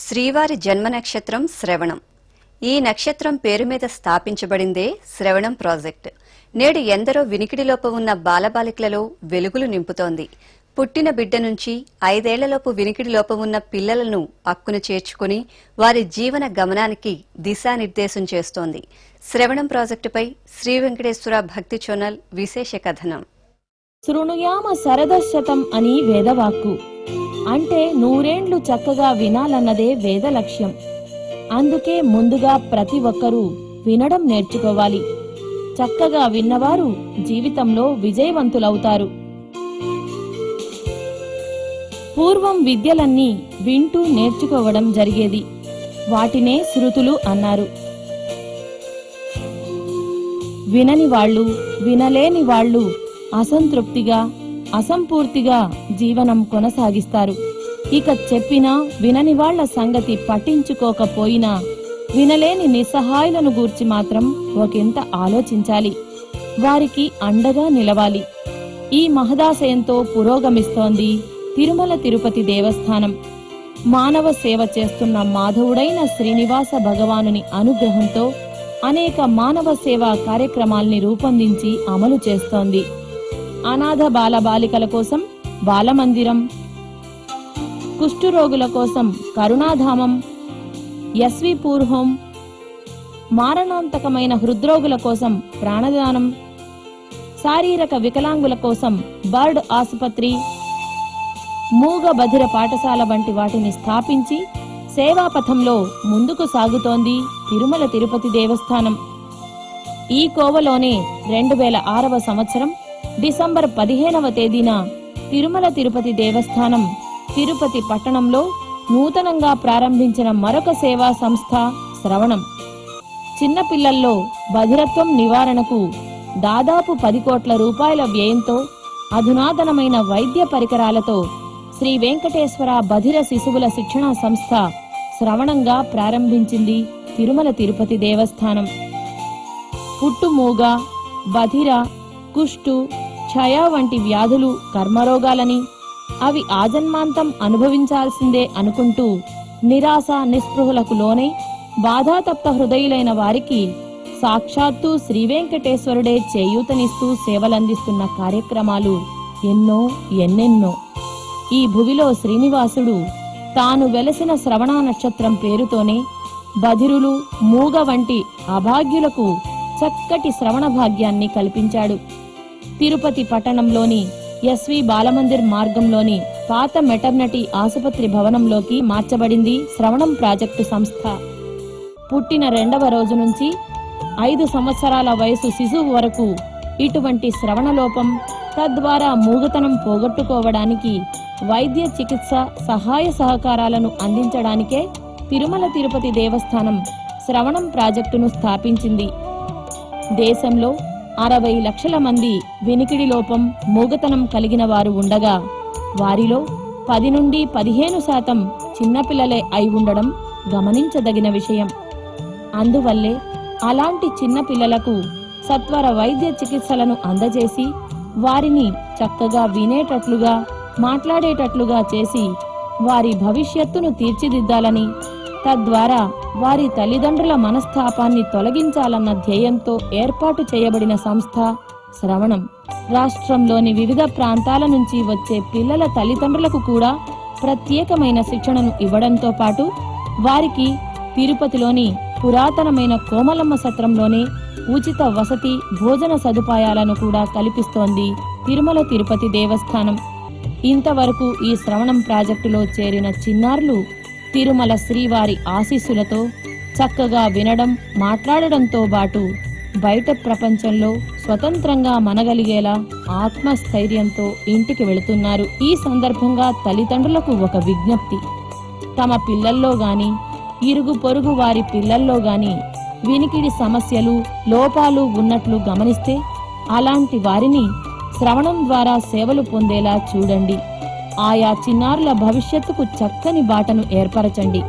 శ్రీవారి జన్మ నక్షత్రం శ్రవణం. ఈ నక్షత్రం పేరు మీద స్థాపించబడిందే శ్రవణం ప్రాజెక్ట్. నేడు ఎందరో వినికిడిలోపు ఉన్న బాలబాలికలలో వెలుగులు నింపుతోంది. పుట్టిన బిడ్డ నుంచి 5 ఏళ్లలోపు వినికిడిలోపు ఉన్న పిల్లలను అక్కును చేర్చుకుని వారి జీవన గమనానికి దిశానిర్దేశం చేస్తోంది. శ్రవణం ప్రాజెక్టుపై శ్రీ వెంకటేశ్వర భక్తి ఛానల్ విశేష కథనం. శృణుయామ శరదశతం అని వేదవాక్కు. అంటే 100 ఏండ్లు చక్కగా వినాలన్నదే వేద లక్ష్యం. అందుకే ముందుగా ప్రతి ఒక్కరూ వినడం నేర్చుకోవాలి. చక్కగా విన్నవారు జీవితంలో విజయవంతులవుతారు. పూర్వం విద్యలన్నీ వింటూ నేర్చుకోవడం జరిగేది. వాటినే శృతులు అన్నారు. వినని వాళ్ళు, వినలేని వాళ్ళు అసంతృప్తిగా, అసంపూర్తిగా జీవనం కొనసాగిస్తారు. ఇక చెప్పినా వినని వాళ్ల సంగతి పట్టించుకోకపోయినా వినలేని నిస్సహాయులను గూర్చి మాత్రం ఒకంత ఆలోచించాలి. వారికి అండగా నిలవాలి. ఈ మహదాశయంతో పురోగమిస్తోంది తిరుమల తిరుపతి దేవస్థానం. మానవ సేవ చేస్తున్న మాధవుడైన శ్రీనివాస భగవానుని అనుగ్రహంతో అనేక మానవ సేవా కార్యక్రమాల్ని రూపొందించి అమలు చేస్తోంది. అనాథ బాలబాలికల కోసం బాలమందిరం, కుష్ఠరోగుల కోసం కరుణాధామం, ఎస్వి పూర్ హోం, మారణాంతకమైన హృద్రోగుల కోసం ప్రాణదానం, శారీరక వికలాంగుల కోసం బర్డ్ ఆసుపత్రి, మూగ బధిర పాఠశాల వంటి వాటిని స్థాపించి సేవాపథంలో ముందుకు సాగుతోంది తిరుమల తిరుపతి దేవస్థానం. ఈ కోవలోనే 2006వ సంవత్సరం డిసెంబర్ 15వ తేదీన తిరుమల తిరుపతి దేవస్థానం తిరుపతి పట్టణంలో నూతనంగా ప్రారంభించిన మరొక సేవా సంస్థ శ్రవణం. చిన్నపిల్లల్లో బధిరత్వం నివారణకు దాదాపు 10 కోట్ల రూపాయల వ్యయంతో అధునాతనమైన వైద్య పరికరాలతో శ్రీ వెంకటేశ్వర బధిర శిశువుల శిక్షణా సంస్థ శ్రవణంగా ప్రారంభించింది తిరుమల తిరుపతి దేవస్థానం. పుట్టుమూగ, బధిర, కుష్టు, క్షయ వంటి వ్యాధులు కర్మరోగాలని, అవి ఆజన్మాంతం అనుభవించాల్సిందే అనుకుంటూ నిరాశ నిస్పృహలకు లోనై బాధాతప్త హృదయులైన వారికి సాక్షాత్తు శ్రీ వెంకటేశ్వరుడే చేయూతనిస్తూ సేవలందిస్తున్న కార్యక్రమాలు ఎన్నెన్నో. ఈ భువిలో శ్రీనివాసుడు తాను వెలసిన శ్రవణ నక్షత్రం పేరుతోనే బధిరులు, మూగ వంటి అభాగ్యులకు చక్కటి శ్రవణ భాగ్యాన్ని కల్పించాడు. తిరుపతి పట్టణంలోని ఎస్వి బాలమందిర్ మార్గంలోని పాత మెటర్నిటీ ఆసుపత్రి భవనంలోకి మార్చబడింది శ్రవణం ప్రాజెక్టు సంస్థ. పుట్టిన 2వ రోజు నుంచి 5 సంవత్సరాల వయసు శిశువు వరకు ఇటువంటి శ్రవణలోపం, తద్వారా మూగతనం పోగొట్టుకోవడానికి వైద్య చికిత్స సహాయ సహకారాలను అందించడానికే తిరుమల తిరుపతి దేవస్థానం శ్రవణం ప్రాజెక్టును స్థాపించింది. దేశంలో 60 లక్షల మంది వినికిడి లోపం, మూగతనం కలిగిన వారు ఉండగా వారిలో 10 నుండి 15% చిన్నపిల్లలే అయి ఉండడం గమనించదగిన విషయం. అందువల్లే అలాంటి చిన్నపిల్లలకు సత్వర వైద్య చికిత్సలను అందజేసి వారిని చక్కగా వినేటట్లుగా, మాట్లాడేటట్లుగా చేసి వారి భవిష్యత్తును తీర్చిదిద్దాలని, తద్వారా వారి తల్లిదండ్రుల మనస్తాపాన్ని తొలగించాలన్న ధ్యేయంతో ఏర్పాటు చేయబడిన సంస్థ శ్రవణం. రాష్ట్రంలోని వివిధ ప్రాంతాల నుంచి వచ్చే పిల్లల తల్లిదండ్రులకు కూడా ప్రత్యేకమైన శిక్షణను ఇవ్వడంతో పాటు వారికి తిరుపతిలోని పురాతనమైన కోమలమ్మ సత్రంలోనే ఉచిత వసతి, భోజన సదుపాయాలను కూడా కల్పిస్తోంది తిరుమల తిరుపతి దేవస్థానం. ఇంతవరకు ఈ శ్రవణం ప్రాజెక్టులో చేరిన చిన్నారులు తిరుమల శ్రీవారి ఆశీస్సులతో చక్కగా వినడం, మాట్లాడడంతో పాటు బయట ప్రపంచంలో స్వతంత్రంగా మనగలిగేలా ఆత్మస్థైర్యంతో ఇంటికి వెళుతున్నారు. ఈ సందర్భంగా తల్లిదండ్రులకు ఒక విజ్ఞప్తి: తమ పిల్లల్లో గాని, ఇరుగు పొరుగు వారి పిల్లల్లో గాని వినికిడి సమస్యలు, లోపాలు ఉన్నట్లు గమనిస్తే అలాంటి వారిని శ్రవణం ద్వారా సేవలు పొందేలా చూడండి. ఆయా చిన్నారుల భవిష్యత్తుకు చక్కని బాటను ఏర్పరచండి.